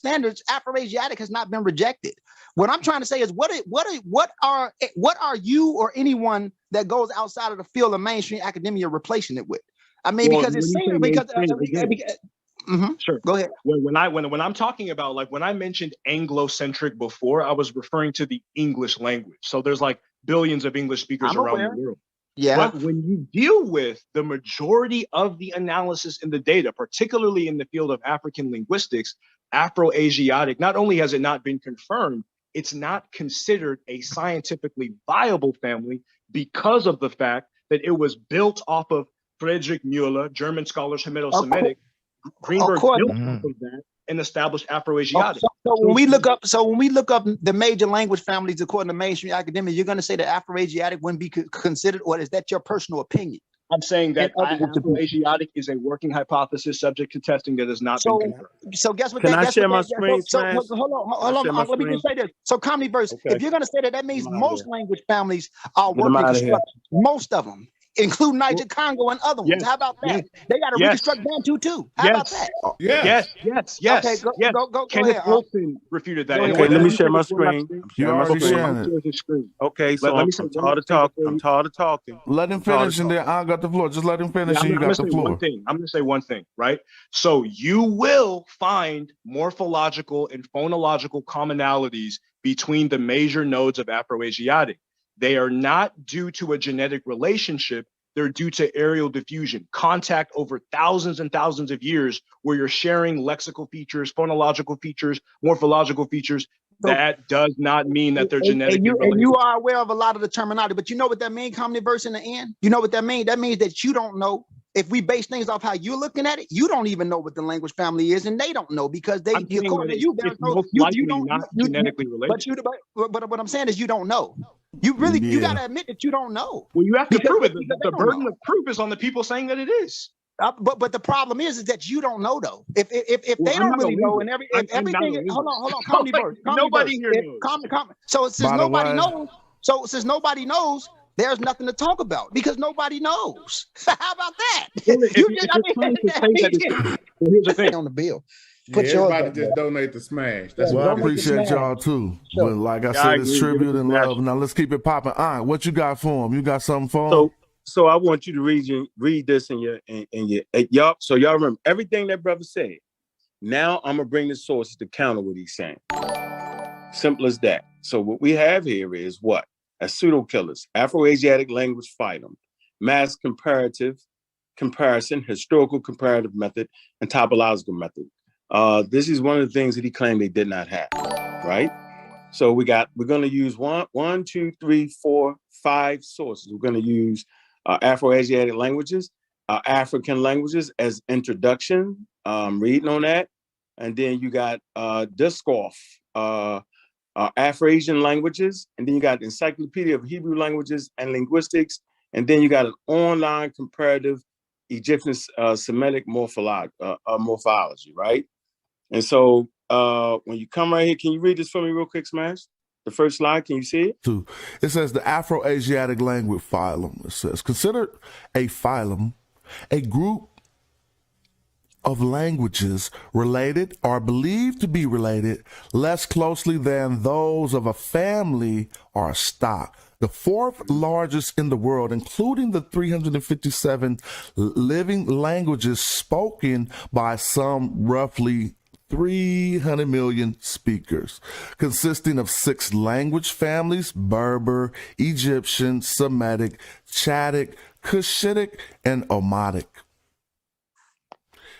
standards, Afroasiatic has not been rejected. What I'm trying to say is, what are you or anyone that goes outside of the field of mainstream academia replacing it with? I mean, Well, because it's saying because sure. Go ahead. When I'm talking about, like, when I mentioned Anglo-centric before, I was referring to the English language. So there's like billions of English speakers around the world. Yeah. But when you deal with the majority of the analysis in the data, particularly in the field of African linguistics, Afroasiatic, not only has it not been confirmed, it's not considered a scientifically viable family because of the fact that it was built off of Friedrich Muller, German scholars, Semitic. Greenberg built off of that and established Afroasiatic. So when we look up the major language families according to mainstream academia, you're going to say that Afroasiatic wouldn't be considered, or is that your personal opinion? I'm saying that Afroasiatic is a working hypothesis subject to testing that has not been confirmed. So guess what? Can I share my screen? Hold on. Let me just say this. So Comniverse, if you're going to say that, that means most language families are working construction. Most of them, including Niger Congo and other ones. How about that? They got to reconstruct Bantu too. How about that? Yes. Okay, go Kenneth ahead. Wilson refuted that. Okay, let me share my screen. Okay, so I'm tired of talking. I'm tired of talking. Let him finish, and then I got the floor. Just let him finish, and you got the floor. I'm going to say one thing, right? So you will find morphological and phonological commonalities between the major nodes of Afroasiatic. They are not due to a genetic relationship. They're due to aerial diffusion, contact over thousands and thousands of years, where you're sharing lexical features, phonological features, morphological features. That does not mean that they're genetically related. And you are aware of a lot of the terminology, but you know what that means, Comniverse, in the end? You know what that means? That means that you don't know. If we base things off how you're looking at it, you don't even know what the language family is, and they don't know because they, according to you, there's no, you don't not genetically related. But what I'm saying is, you don't know. You really, you got to admit that you don't know. Well, you have to prove it. The burden of proof is on the people saying that it is. But the problem is that you don't know though. If they don't really know, and everything. Hold on. Comniverse. Nobody here knows. So since nobody knows, there's nothing to talk about because nobody knows. How about that? Here's the thing on the bill. Everybody just donate to Smash. That's I appreciate y'all too. But like I said, it's tribute and love. Now let's keep it popping. All right, what you got for him? You got something for him? So I want you to read this in y'all. So y'all remember everything that brother said. Now I'm gonna bring the sources to counter what he's saying. Simple as that. So what we have here is what? As pseudo killers, Afroasiatic language phylum, mass comparison, historical comparative method, and topological method. This is one of the things that he claimed they did not have, right? So we're going to use one, two, three, four, five sources. We're going to use Afroasiatic languages, African languages as introduction, reading on that. And then you got Discourse, Afro-Asian languages, and then you got Encyclopedia of Hebrew Languages and Linguistics, and then you got an online comparative Egyptian Semitic morphology, right? And so when you come right here, can you read this for me real quick, Smash? The first slide, can you see it? It says the Afroasiatic language phylum. It says, considered a phylum, a group of languages related or believed to be related less closely than those of a family or a stock. The fourth largest in the world, including the 357 living languages spoken by some roughly 300 million speakers, consisting of 6 language families: Berber, Egyptian, Semitic, Chadic, Cushitic, and Omatic.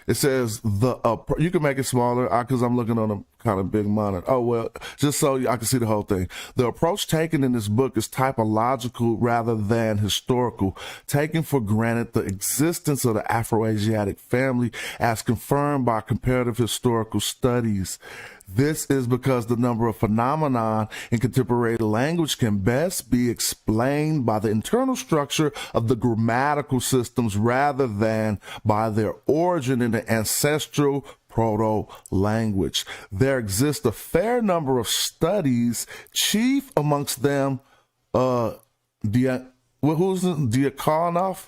It says you can make it smaller because I'm looking on a kind of big monitor. Oh, well, just so I can see the whole thing. The approach taken in this book is typological rather than historical, taking for granted the existence of the Afroasiatic family as confirmed by comparative historical studies. This is because the number of phenomena in contemporary language can best be explained by the internal structure of the grammatical systems rather than by their origin in the ancestral proto-language. There exists a fair number of studies, chief amongst them, Diakonoff,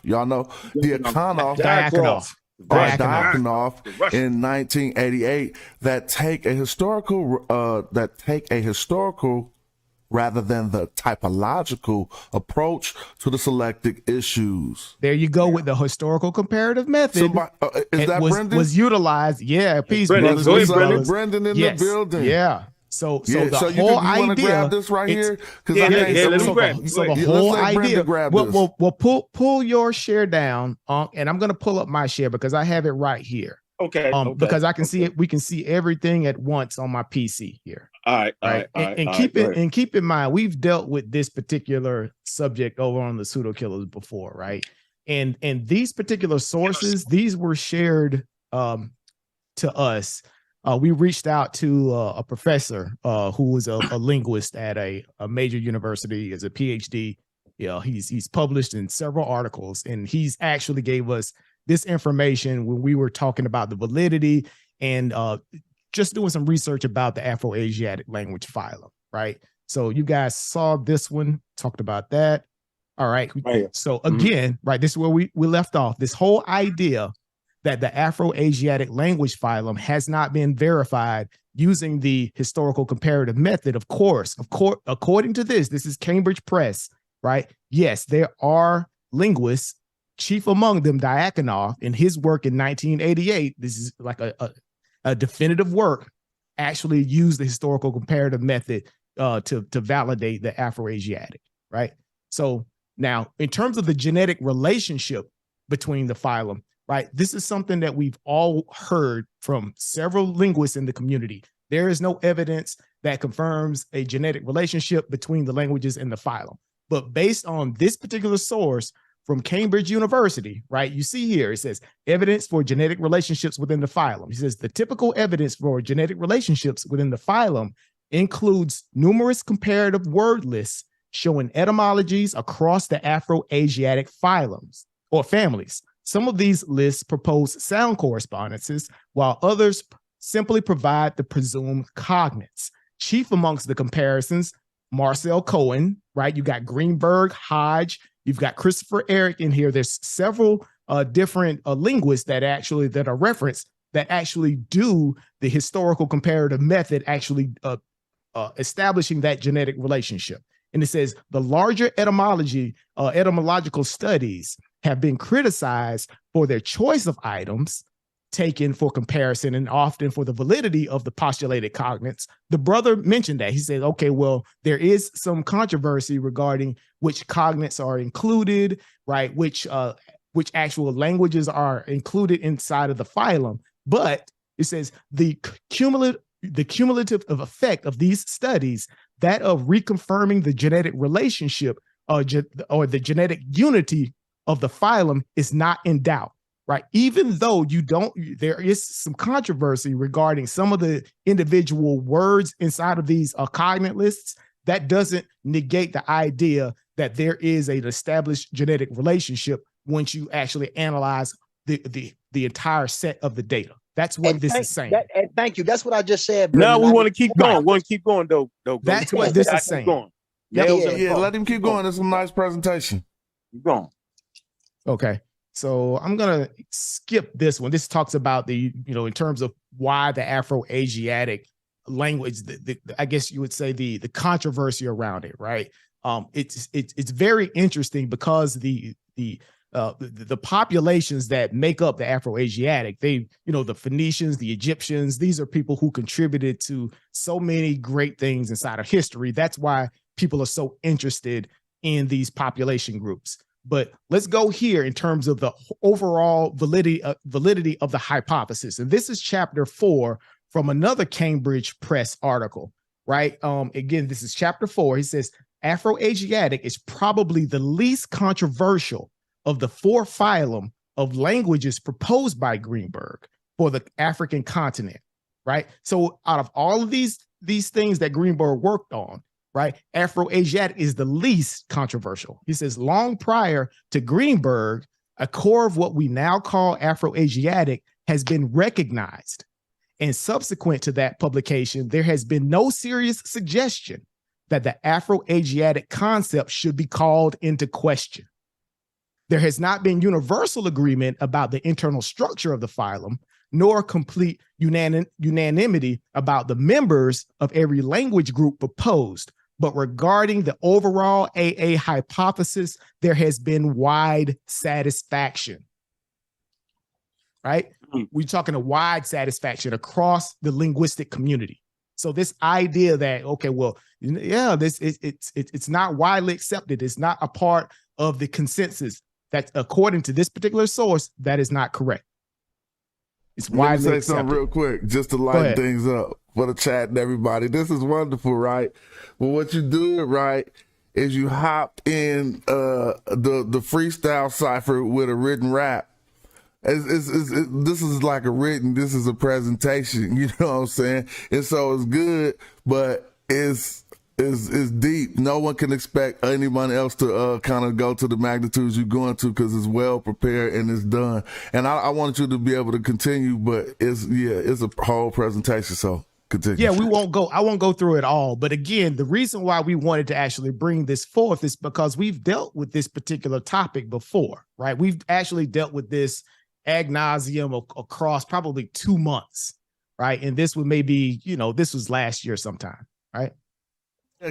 y'all know Diakonoff. Diakonoff in 1988 that take a historical rather than the typological approach to the selected issues. There you go with the historical comparative method. Was utilized. Yeah, peace, brothers. Brendan in the building. Yeah. So the whole idea. Grab this right here? The whole idea. Well, pull your share down, and I'm gonna pull up my share because I have it right here. Okay. Because I can see it. We can see everything at once on my PC here. All right. Keep in mind, we've dealt with this particular subject over on the Pseudo Killers before, right? And these particular sources, these were shared to us. We reached out to a professor who was a linguist at a major university as a PhD. He's published in several articles, and he's actually gave us this information when we were talking about the validity and just doing some research about the Afroasiatic language phylum, right? So you guys saw this one, talked about that. All right. So again, right, this is where we left off. This whole idea that the Afroasiatic language phylum has not been verified using the historical comparative method. Of course, according to this is Cambridge Press, right? Yes, there are linguists, chief among them Diakonoff, in his work in 1988. This is like a definitive work, actually used the historical comparative method to validate the Afroasiatic, right? So now, in terms of the genetic relationship between the phylum, right, this is something that we've all heard from several linguists in the community. There is no evidence that confirms a genetic relationship between the languages and the phylum. But based on this particular source from Cambridge University, right, you see here, it says evidence for genetic relationships within the phylum. He says the typical evidence for genetic relationships within the phylum includes numerous comparative word lists showing etymologies across the Afroasiatic phylums or families. Some of these lists propose sound correspondences, while others simply provide the presumed cognates. Chief amongst the comparisons, Marcel Cohen, right? You got Greenberg, Hodge, you've got Christopher Eric in here. There's several different linguists that are referenced that actually do the historical comparative method, actually establishing that genetic relationship. And it says the larger etymological studies have been criticized for their choice of items taken for comparison and often for the validity of the postulated cognates. The brother mentioned that. He said, okay, well, there is some controversy regarding which cognates are included, right? Which actual languages are included inside of the phylum. But it says the cumulative effect of these studies, that of reconfirming the genetic relationship or the genetic unity of the phylum, is not in doubt, right? Even though there is some controversy regarding some of the individual words inside of these cognate lists, that doesn't negate the idea that there is an established genetic relationship once you actually analyze the entire set of the data. That's what this is saying. Thank you. That's what I just said. No, we want to keep going. We want to keep going, though. That's what this is saying. Yeah, let him keep going. It's a nice presentation. Keep going. Okay. So I'm going to skip this one. This talks about in terms of why the Afroasiatic language, I guess you would say the controversy around it, right? It's very interesting because the populations that make up the Afroasiatic, the Phoenicians, the Egyptians, these are people who contributed to so many great things inside of history. That's why people are so interested in these population groups. But let's go here in terms of the overall validity of the hypothesis. And this is chapter 4 from another Cambridge Press article, right? Again, this is chapter 4. He says, Afroasiatic is probably the least controversial of the 4 phylum of languages proposed by Greenberg for the African continent, right? So out of all of these things that Greenberg worked on, right, Afroasiatic is the least controversial. He says, long prior to Greenberg, a core of what we now call Afroasiatic has been recognized. And subsequent to that publication, there has been no serious suggestion that the Afroasiatic concept should be called into question. There has not been universal agreement about the internal structure of the phylum, nor complete unanimity about the members of every language group proposed. But regarding the overall AA hypothesis, there has been wide satisfaction. Right? We're talking a wide satisfaction across the linguistic community. So this idea that, okay, well, yeah, it's not widely accepted. It's not a part of the consensus. That according to this particular source, that is not correct. It's widely Let me say accepted. something real quick, just to lighten things up for the chat and everybody. This is wonderful, right? Well, what you do right is you hopped in the freestyle cipher with a written rap. This is like a written, this is a presentation, you know what I'm saying? And so it's good, but it's deep. No one can expect anyone else to kind of go to the magnitudes you're going to, because it's well prepared and it's done. And I want you to be able to continue, but it's a whole presentation, so continue. Yeah, I won't go through it all. But again, the reason why we wanted to actually bring this forth is because we've dealt with this particular topic before, right? We've actually dealt with this ad nauseum across probably 2 months, right? And this would maybe, this was last year sometime, right?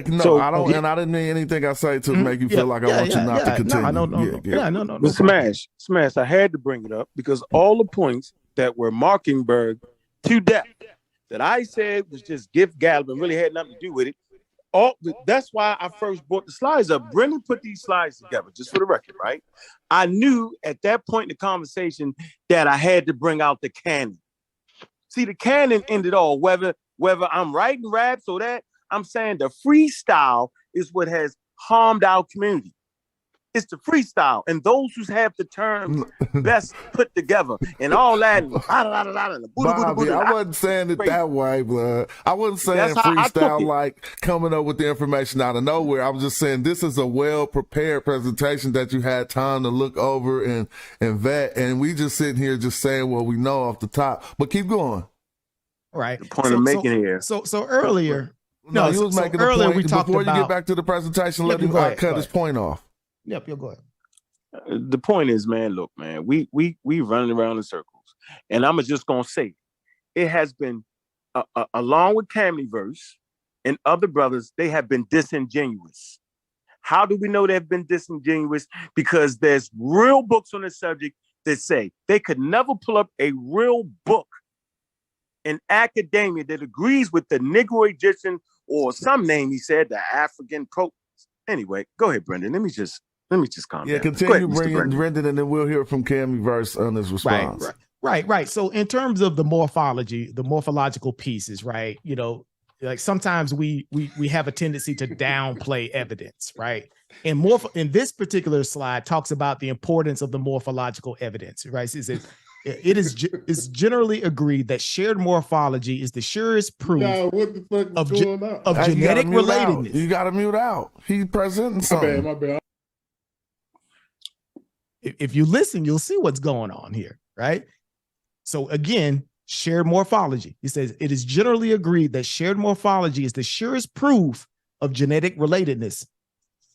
No, so, I don't, and I didn't mean anything I say to make you feel like I want you not to continue. No. But Smash, I had to bring it up because all the points that were Mockingbird to death that I said was just gift gab and really had nothing to do with it. That's why I first brought the slides up. Brendan put these slides together, just for the record, right? I knew at that point in the conversation that I had to bring out the canon. See, the canon ended all, whether I'm writing raps or that, I'm saying the freestyle is what has harmed our community. It's the freestyle, and those who have the terms best put together, and all that. Bobby, I wasn't saying it that way, blood. I wasn't saying freestyle like coming up with the information out of nowhere. I was just saying this is a well-prepared presentation that you had time to look over and vet, and we just sitting here just saying what we know off the top. But keep going. Right. The point I'm making here. So earlier. No, you was making earlier a point. we talked Before about, you get back to the presentation, let him cut his point off. Yep, you'll go ahead. The point is, man, look, man, we running around in circles. And I'm just going to say, it has been, along with Camlyverse and other brothers, they have been disingenuous. How do we know they've been disingenuous? Because there's real books on the subject that say they could never pull up a real book in academia that agrees with the Negro Egyptian or some name he said, the African pro. Anyway, go ahead, Brendan. Let me just calm down. Yeah, continue bringing Brendan, and then we'll hear from Camlyverse on his response. Right. So in terms of the morphology, the morphological pieces, right? Like sometimes we have a tendency to downplay evidence, right? And in this particular slide talks about the importance of the morphological evidence, right? It's generally agreed that shared morphology is the surest proof of genetic relatedness. You got to mute out. He's presenting something. My bad. If you listen, you'll see what's going on here, right? So again, shared morphology. He says it is generally agreed that shared morphology is the surest proof of genetic relatedness.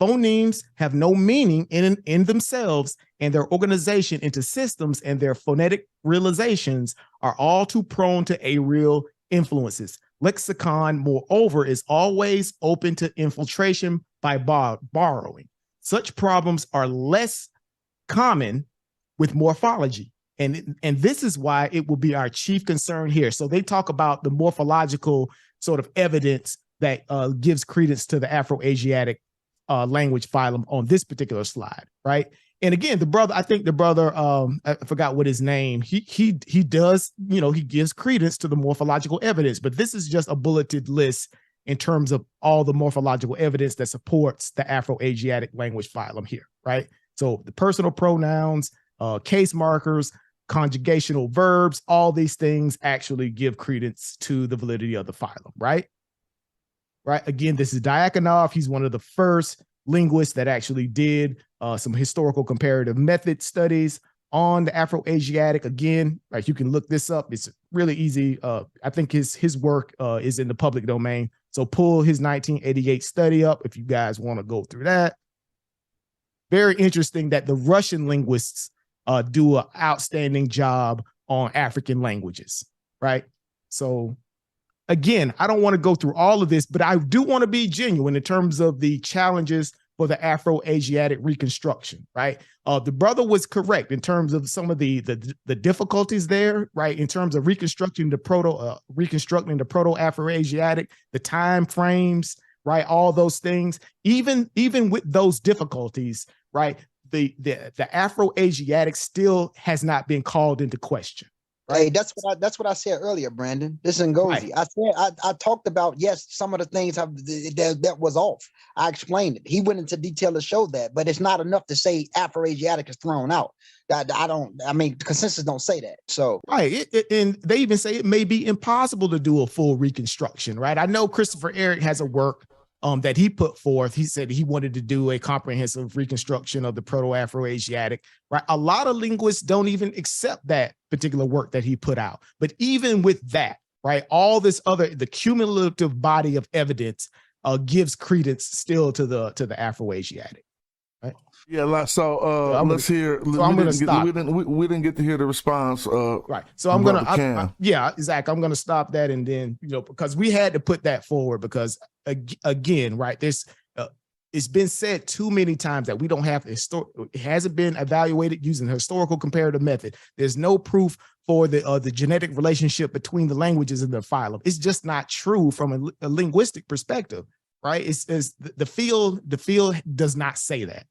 Phonemes have no meaning in themselves, and their organization into systems and their phonetic realizations are all too prone to areal influences. Lexicon, moreover, is always open to infiltration by borrowing. Such problems are less common with morphology. And this is why it will be our chief concern here. So they talk about the morphological sort of evidence that gives credence to the Afroasiatic language phylum on this particular slide, right? And again, I think the brother, I forgot what his name, he does, he gives credence to the morphological evidence, but this is just a bulleted list in terms of all the morphological evidence that supports the Afroasiatic language phylum here, right? So the personal pronouns, case markers, conjugational verbs, all these things actually give credence to the validity of the phylum, right? Right. Again, this is Diakonoff. He's one of the first linguists that actually did some historical comparative method studies on the Afroasiatic. Again, like you can look this up. It's really easy. I think his work is in the public domain. So pull his 1988 study up if you guys want to go through that. very interesting that the Russian linguists do an outstanding job on African languages, right? So again, I don't want to go through all of this, but I do want to be genuine in terms of the challenges for the Afro-Asiatic reconstruction, right? The brother was correct in terms of some of the difficulties there, right? In terms of reconstructing the Proto-Afro-Asiatic, the time frames, right? All those things, even with those difficulties, right? The Afro-Asiatic still has not been called into question. Right. Hey, that's what I said earlier, Brandon. This is Ngozi. Right. I talked about, yes, some of the things that was off. I explained it. He went into detail to show that, but it's not enough to say Afro-Asiatic is thrown out. Consensus don't say that. So right, and they even say it may be impossible to do a full reconstruction. Right. I know Christopher Eric has a work that he put forth. He said he wanted to do a comprehensive reconstruction of the Proto-Afro-Asiatic, right? A lot of linguists don't even accept that particular work that he put out. But even with that, right, all this the cumulative body of evidence gives credence still to the Afro-Asiatic. Right? Yeah, so let's hear. So I'm going to stop. We didn't get to hear the response. Right. So I'm going to, yeah, Zach, I'm going to stop that. And then, because we had to put that forward because again, right, it's been said too many times that we don't have it hasn't been evaluated using the historical comparative method. There's no proof for the genetic relationship between the languages in the phylum. It's just not true from a linguistic perspective, right? It's the field does not say that.